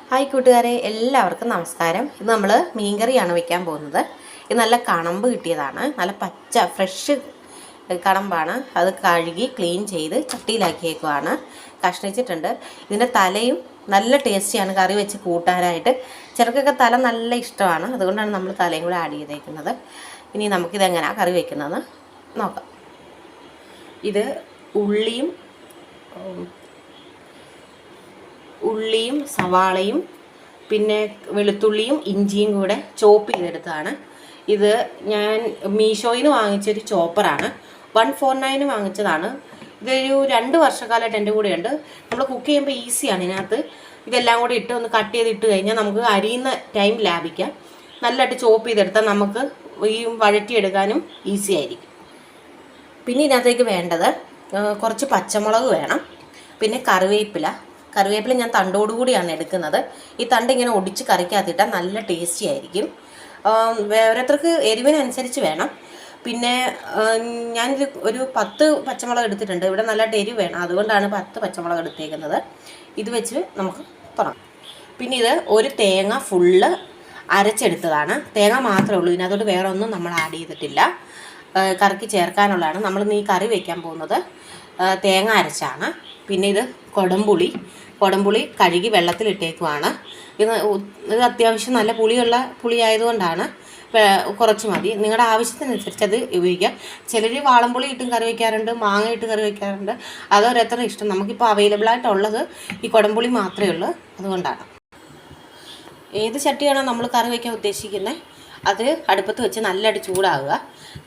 Hi കൂട്ടുകാരെ, എല്ലാവർക്കും നമസ്കാരം. ഇത് നമ്മൾ മീൻകറിയാണ് വെക്കാൻ പോകുന്നത്. ഇത് നല്ല കണമ്പ് കിട്ടിയതാണ്, നല്ല പച്ച ഫ്രഷ് കണമ്പാണ്. അത് കഴുകി ക്ലീൻ ചെയ്ത് ചട്ടിയിലാക്കിയേക്കുവാണ്, കഷ്ണിച്ചിട്ടുണ്ട്. ഇതിൻ്റെ തലയും നല്ല ടേസ്റ്റിയാണ് കറി വെച്ച് കൂട്ടാനായിട്ട്. ചിലർക്കൊക്കെ തല നല്ല ഇഷ്ടമാണ്, അതുകൊണ്ടാണ് നമ്മൾ തലയും കൂടെ ആഡ് ചെയ്തേക്കുന്നത്. ഇനി നമുക്കിതെങ്ങനെയാണ് കറി വയ്ക്കുന്നതെന്ന് നോക്കാം. ഇത് ഉള്ളിയും സവാളയും പിന്നെ വെളുത്തുള്ളിയും ഇഞ്ചിയും കൂടെ ചോപ്പ് ചെയ്തെടുത്തതാണ്. ഇത് ഞാൻ മീഷോയിൽ നിന്ന് വാങ്ങിച്ചൊരു ചോപ്പറാണ്. 149 വാങ്ങിച്ചതാണ്. ഇതൊരു 2 വർഷക്കാലമായിട്ട് എൻ്റെ കൂടെയുണ്ട്. നമ്മൾ കുക്ക് ചെയ്യുമ്പോൾ ഈസിയാണ്. ഇതിനകത്ത് ഇതെല്ലാം കൂടി ഇട്ട് ഒന്ന് കട്ട് ചെയ്തിട്ട് കഴിഞ്ഞാൽ നമുക്ക് അരിയുന്ന ടൈം ലാഭിക്കാം. നല്ലതായിട്ട് ചോപ്പ് ചെയ്തെടുത്താൽ നമുക്ക് ഈ വഴറ്റിയെടുക്കാനും ഈസി ആയിരിക്കും. പിന്നെ ഇതിനകത്തേക്ക് വേണ്ടത് കുറച്ച് പച്ചമുളക് വേണം, പിന്നെ കറിവേപ്പില ഞാൻ തണ്ടോടുകൂടിയാണ് എടുക്കുന്നത്. ഈ തണ്ട് ഇങ്ങനെ ഒടിച്ച് കറിക്കകത്തിട്ടാൽ നല്ല ടേസ്റ്റി ആയിരിക്കും. ഓരോരുത്തർക്ക് എരിവിനനുസരിച്ച് വേണം. പിന്നെ ഞാനിത് ഒരു 10 പച്ചമുളക് എടുത്തിട്ടുണ്ട്. ഇവിടെ നല്ല എരിവ് വേണം, അതുകൊണ്ടാണ് 10 പച്ചമുളക് എടുത്തേക്കുന്നത്. ഇത് വെച്ച് നമുക്ക് തുടങ്ങാം. പിന്നെ ഇത് ഒരു തേങ്ങ ഫുള്ള് അരച്ചെടുത്തതാണ്. തേങ്ങ മാത്രമേ ഉള്ളൂ, ഇതിനകത്തോട്ട് വേറെ ഒന്നും നമ്മൾ ആഡ് ചെയ്തിട്ടില്ല. കറിക്ക് ചേർക്കാനുള്ളതാണ്. നമ്മൾ ഈ കറി വയ്ക്കാൻ പോകുന്നത് തേങ്ങ അരച്ചാണ്. പിന്നെ ഇത് കൊടംപുളി കഴുകി വെള്ളത്തിലിട്ടേക്കുവാണ്. ഇത് അത്യാവശ്യം നല്ല പുളി ആയതുകൊണ്ടാണ് കുറച്ച് മതി. നിങ്ങളുടെ ആവശ്യത്തിനനുസരിച്ച് അത് ഉപയോഗിക്കുക. ചിലർ വാളംപുളി ഇട്ടും കറി വയ്ക്കാറുണ്ട്, മാങ്ങ ഇട്ട് കറി വയ്ക്കാറുണ്ട്. അതോരോരുത്തർ ഇഷ്ടം. നമുക്കിപ്പോൾ അവൈലബിൾ ആയിട്ടുള്ളത് ഈ കൊടംപുളി മാത്രമേ ഉള്ളൂ, അതുകൊണ്ടാണ്. ഏത് ചട്ടിയാണോ നമ്മൾ കറി വയ്ക്കാൻ ഉദ്ദേശിക്കുന്നത് അത് അടുപ്പത്ത് വെച്ച് നല്ലതായിട്ട് ചൂടാവുക.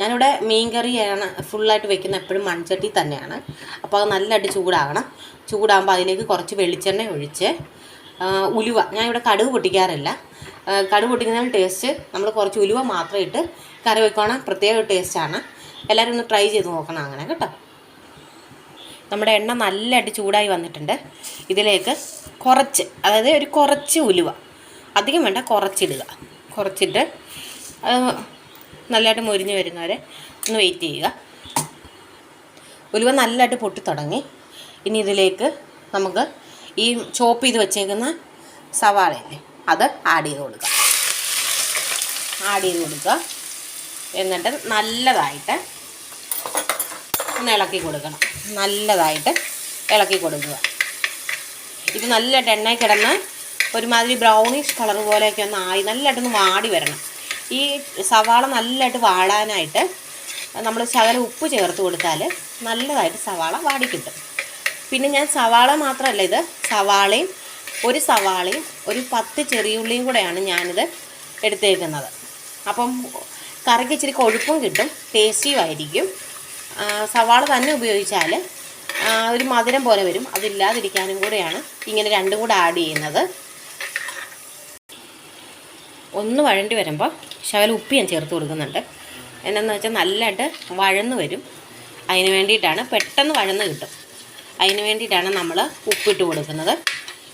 ഞാനിവിടെ മീൻ കറിയാണ് ഫുള്ളായിട്ട് വെക്കുന്നത്, എപ്പോഴും മൺചട്ടി തന്നെയാണ്. അപ്പോൾ അത് നല്ലതായിട്ട് ചൂടാകുമ്പോൾ അതിലേക്ക് കുറച്ച് വെളിച്ചെണ്ണ ഒഴിച്ച് ഉലുവ, ഞാനിവിടെ കടുക് പൊട്ടിക്കാറില്ല. കടുക് പൊട്ടിക്കുന്നതിന് ടേസ്റ്റ് നമ്മൾ കുറച്ച് ഉലുവ മാത്രം ഇട്ട് കറി വെക്കുകയാണെങ്കിൽ പ്രത്യേക ടേസ്റ്റാണ്. എല്ലാവരും ഒന്ന് ട്രൈ ചെയ്ത് നോക്കണം അങ്ങനെ കേട്ടോ. നമ്മുടെ എണ്ണ നല്ലതായിട്ട് ചൂടായി വന്നിട്ടുണ്ട്. ഇതിലേക്ക് കുറച്ച് ഉലുവ, അധികം വേണ്ട, കുറച്ചിട്ട് നല്ലതായിട്ട് മൊരിഞ്ഞ് വരുന്നവരെ ഒന്ന് വെയിറ്റ് ചെയ്യുക. ഉലുവ നല്ലതായിട്ട് പൊട്ടി തുടങ്ങി. ഇനി ഇതിലേക്ക് നമുക്ക് ഈ ചോപ്പ് ചെയ്ത് വെച്ചേക്കുന്ന സവാളയില്ലേ അത് ആഡ് ചെയ്ത് കൊടുക്കുക. എന്നിട്ട് നല്ലതായിട്ട് ഒന്ന് ഇളക്കി കൊടുക്കണം. ഇത് നല്ലതായിട്ട് എണ്ണയിൽ കിടന്ന് ഒരുമാതിരി ബ്രൗണിഷ് കളർ പോലെയൊക്കെ ഒന്ന് ആയി നല്ലതായിട്ടൊന്ന് വാടി വരണം. ഈ സവാള നല്ലതായിട്ട് വാടാനായിട്ട് നമ്മൾ ശകലം ഉപ്പ് ചേർത്ത് കൊടുത്താൽ നല്ലതായിട്ട് സവാള വാടിക്കിട്ടും. പിന്നെ ഞാൻ സവാള മാത്രമല്ല, ഇത് ഒരു സവാളയും ഒരു 10 ചെറിയുള്ളിയും കൂടെയാണ് ഞാനിത് എടുത്തേക്കുന്നത്. അപ്പം കറിക്ക് ഇച്ചിരി കൊഴുപ്പും കിട്ടും, ടേസ്റ്റിയും ആയിരിക്കും. സവാള തന്നെ ഉപയോഗിച്ചാൽ ഒരു മധുരം പോലെ വരും. അതില്ലാതിരിക്കാനും കൂടെയാണ് ഇങ്ങനെ രണ്ടും കൂടെ ആഡ് ചെയ്യുന്നത്. ഒന്ന് വഴണ്ടി വരുമ്പോൾ ശകലം ഉപ്പ് ഞാൻ ചേർത്ത് കൊടുക്കുന്നുണ്ട്. എന്നാന്ന് വെച്ചാൽ നല്ലതായിട്ട് വഴന്ന് വരും. അതിന് വേണ്ടിയിട്ടാണ്, പെട്ടെന്ന് വഴന്ന് കിട്ടും. അതിന് വേണ്ടിയിട്ടാണ് നമ്മൾ ഉപ്പിട്ട് കൊടുക്കുന്നത്.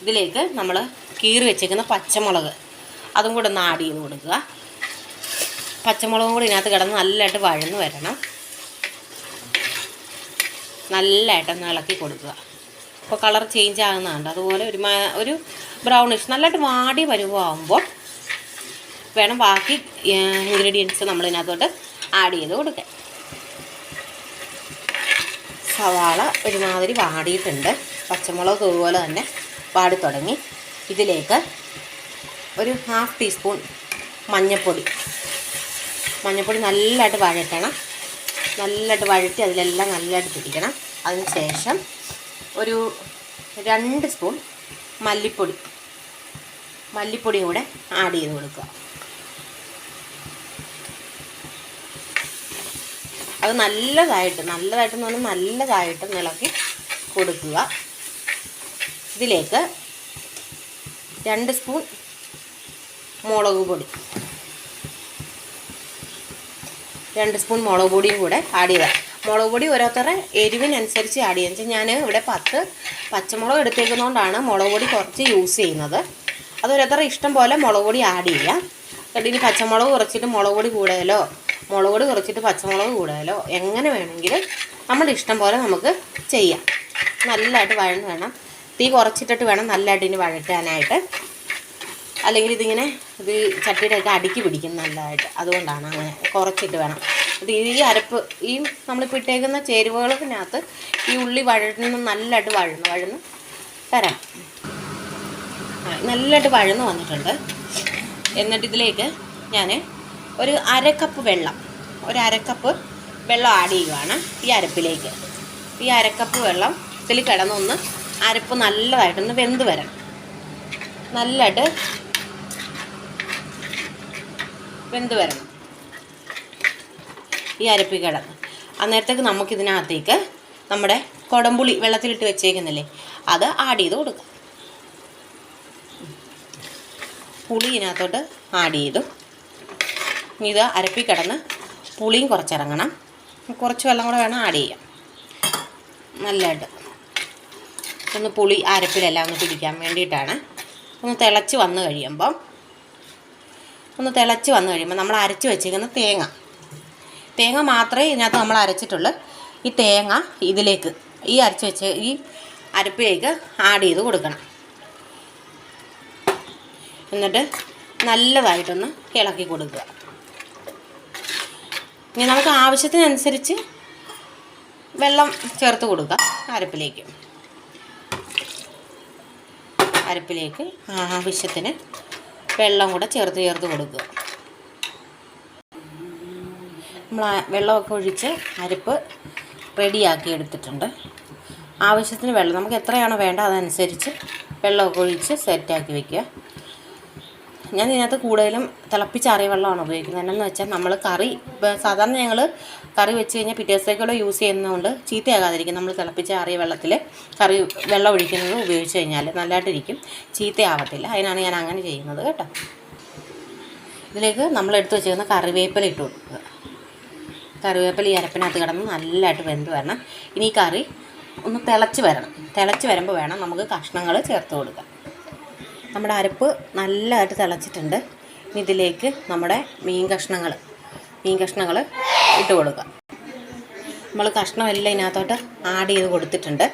ഇതിലേക്ക് നമ്മൾ കീറി വെച്ചേക്കുന്ന പച്ചമുളക് അതും കൂടെ ഒന്ന് ആഡ് ചെയ്ത് കൊടുക്കുക. പച്ചമുളകും കൂടി ഇതിനകത്ത് കിടന്ന് നല്ലതായിട്ട് വഴന്ന് വരണം. നല്ലതായിട്ടൊന്ന് ഇളക്കി കൊടുക്കുക. ഇപ്പോൾ കളർ ചേഞ്ച് ആകുന്നതുണ്ട്. അതുപോലെ ഒരു ബ്രൗണിഷ് നല്ലതായിട്ട് വാടി വരുമ്പോൾ വേണം ബാക്കി ഇൻഗ്രീഡിയൻസ് നമ്മൾ ഇതിനകത്തോട്ട് ആഡ് ചെയ്ത് കൊടുക്കാൻ. സവാള ഒരുമാതിരി വാടിയിട്ടുണ്ട്, പച്ചമുളക് അതുപോലെ തന്നെ വാടി തുടങ്ങി. ഇതിലേക്ക് ഒരു 1/2 ടീസ്പൂൺ മഞ്ഞൾപ്പൊടി നല്ലതായിട്ട് വഴറ്റി അതിലെല്ലാം നല്ലതായിട്ട് പിടിക്കണം. അതിന് ശേഷം ഒരു 2 സ്പൂൺ മല്ലിപ്പൊടിയും കൂടെ ആഡ് ചെയ്ത് കൊടുക്കുക. അത് നല്ലതായിട്ടെന്ന് പറഞ്ഞാൽ നല്ലതായിട്ട് ഇളക്കി കൊടുക്കുക. ഇതിലേക്ക് 2 സ്പൂൺ മുളക് പൊടിയും കൂടെ ആഡ് ചെയ്യുക. മുളക് പൊടി ഓരോരുത്തരുടെ എരിവിനനുസരിച്ച് ആഡ് ചെയ്യുക. ഞാൻ ഇവിടെ 10 പച്ചമുളക് എടുത്തേക്കുന്നതുകൊണ്ടാണ് മുളക് പൊടി കുറച്ച് യൂസ് ചെയ്യുന്നത്. അത് ഓരോരുത്തരുടെ ഇഷ്ടം പോലെ മുളക് പൊടി ആഡ് ചെയ്യുക. ഇനി പച്ചമുളക് കുറച്ചിട്ട് മുളക് പൊടി കൂടുതലോ, മുളക് പൊടി കുറച്ചിട്ട് പച്ചമുളക് കൂടുതലോ, എങ്ങനെ വേണമെങ്കിലും നമ്മുടെ ഇഷ്ടം പോലെ നമുക്ക് ചെയ്യാം. നല്ലതായിട്ട് വഴന്ന് വേണം. തീ കുറച്ചിട്ടിട്ട് വേണം നല്ലതായിട്ട് ഇനി വഴറ്റാനായിട്ട്. അല്ലെങ്കിൽ ഇത് ചട്ടിയുടെയൊക്കെ അടുക്കി പിടിക്കും നല്ലതായിട്ട്. അതുകൊണ്ടാണ് അങ്ങനെ കുറച്ചിട്ട് വേണം. അത് ഈ അരപ്പ് നമ്മളിപ്പോൾ ഇട്ടേക്കുന്ന ചേരുവകളിനകത്ത് ഈ ഉള്ളി നല്ലതായിട്ട് വഴന്ന് തരാം. നല്ലതായിട്ട് വഴന്ന് വന്നിട്ടുണ്ട്. എന്നിട്ട് ഇതിലേക്ക് ഞാൻ ഒരു അരക്കപ്പ് വെള്ളം ആഡ് ചെയ്യുകയാണ് ഈ അരപ്പിലേക്ക്. ഈ അരക്കപ്പ് വെള്ളം ഇതിൽ കിടന്നൊന്ന് അരപ്പ് നല്ലതായിട്ടൊന്ന് വെന്ത് വരണം. നല്ലതായിട്ട് വെന്ത് വരണം ഈ അരപ്പിൽ കിടന്ന്. അന്നേരത്തേക്ക് നമുക്കിതിനകത്തേക്ക് നമ്മുടെ കുടംപുളി വെള്ളത്തിലിട്ട് വെച്ചേക്കുന്നില്ലേ, അത് ആഡ് ചെയ്ത് കൊടുക്കാം. പുളി ഇതിനകത്തോട്ട് ആഡ് ചെയ്തു. ഇത് അരപ്പിൽ കിടന്ന് പുളിയും കുറച്ചിറങ്ങണം. കുറച്ച് വെള്ളം കൂടെ വേണം ആഡ് ചെയ്യാം. നല്ലതായിട്ട് ഒന്ന് പുളി അരപ്പിലെല്ലാം ഒന്ന് പിടിക്കാൻ വേണ്ടിയിട്ടാണ്. ഒന്ന് തിളച്ച് വന്നു കഴിയുമ്പോൾ നമ്മൾ അരച്ച് വെച്ചിരിക്കുന്ന തേങ്ങ മാത്രമേ ഇതിനകത്ത് നമ്മൾ അരച്ചിട്ടുള്ളൂ. ഈ തേങ്ങ ഇതിലേക്ക് ഈ അരച്ച് വെച്ച് ഈ അരപ്പിലേക്ക് ആഡ് ചെയ്ത് കൊടുക്കണം. എന്നിട്ട് നല്ലതായിട്ടൊന്ന് ഇളക്കി കൊടുക്കുക. ഇനി നമുക്ക് ആവശ്യത്തിനനുസരിച്ച് വെള്ളം ചേർത്ത് കൊടുക്കുക. അരപ്പിലേക്ക് ആവശ്യത്തിന് വെള്ളം കൂടെ ചേർത്ത് കൊടുക്കുക. നമ്മൾ വെള്ളമൊക്കെ ഒഴിച്ച് അരപ്പ് റെഡിയാക്കി എടുത്തിട്ടുണ്ട്. ആവശ്യത്തിന് വെള്ളം നമുക്ക് എത്രയാണോ വേണ്ട അതനുസരിച്ച് വെള്ളമൊക്കെ ഒഴിച്ച് സെറ്റാക്കി വയ്ക്കുക. ഞാൻ ഇതിനകത്ത് കൂടുതലും തിളപ്പിച്ചാറിയ വെള്ളമാണ് ഉപയോഗിക്കുന്നത്. എന്നാന്ന് വെച്ചാൽ നമ്മൾ സാധാരണ ഞങ്ങൾ കറി വെച്ച് കഴിഞ്ഞാൽ പിറ്റേ ദിവസത്തേക്കൂടെ യൂസ് ചെയ്യുന്നതുകൊണ്ട് ചീത്തയാകാതിരിക്കും. നമ്മൾ തിളപ്പിച്ചാറിയ വെള്ളത്തിൽ വെള്ളം ഒഴിക്കുന്നത് ഉപയോഗിച്ച് കഴിഞ്ഞാൽ നല്ലതായിട്ടിരിക്കും, ചീത്തയാവത്തില്ല. അതിനാണ് ഞാൻ അങ്ങനെ ചെയ്യുന്നത് കേട്ടോ. ഇതിലേക്ക് നമ്മൾ എടുത്ത് വെച്ചിരിക്കുന്ന കറിവേപ്പില ഇട്ട് കൊടുക്കുക. കറിവേപ്പില ഈ അരപ്പിനകത്ത് കിടന്ന് നല്ലതായിട്ട് വെന്ത് വരണം. ഇനി ഈ കറി ഒന്ന് തിളച്ച് വരുമ്പോൾ വേണം നമുക്ക് കഷ്ണങ്ങൾ ചേർത്ത് കൊടുക്കാം. നമ്മുടെ അരപ്പ് നല്ലതായിട്ട് തിളച്ചിട്ടുണ്ട്. ഇനി ഇതിലേക്ക് നമ്മുടെ മീൻ കഷ്ണങ്ങൾ ഇട്ട് കൊടുക്കുക. നമ്മൾ കഷ്ണമെല്ലാം ഇതിനകത്തോട്ട് ആഡ് ചെയ്ത് കൊടുത്തിട്ടുണ്ട്.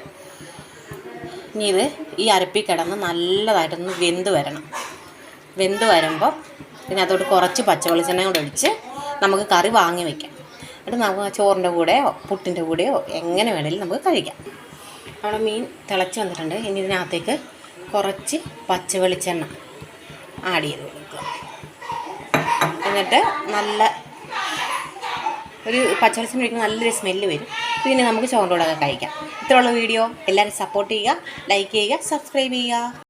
ഇനി ഈ അരപ്പിൽ കിടന്ന് നല്ലതായിട്ടൊന്ന് വെന്ത് വരുമ്പോൾ ഇതിനകത്തോട്ട് കുറച്ച് പച്ചവെളിച്ചെണ്ണ കൂടെ ഒഴിച്ച് നമുക്ക് കറി വാങ്ങി വയ്ക്കാം. എന്നിട്ട് നമുക്ക് ചോറിൻ്റെ കൂടെയോ പുട്ടിൻ്റെ കൂടെയോ എങ്ങനെ വേണമെങ്കിലും നമുക്ക് കഴിക്കാം. നമ്മുടെ മീൻ തിളച്ച് വന്നിട്ടുണ്ട്. ഇനി ഇതിനകത്തേക്ക് കുറച്ച് പച്ചവെളിച്ചെണ്ണ ആഡ് ചെയ്ത് കൊടുക്കുക. എന്നിട്ട് നല്ല ഒരു പച്ചവെളിച്ചെണ്ണ ഒഴിക്കുമ്പോൾ നല്ലൊരു സ്മെല്ല് വരും. പിന്നെ നമുക്ക് ചോറിൻ്റെ കൂടെ കഴിക്കാം. ഇത്രയുള്ള വീഡിയോ എല്ലാവരും സപ്പോർട്ട് ചെയ്യുക, ലൈക്ക് ചെയ്യുക, സബ്സ്ക്രൈബ് ചെയ്യുക.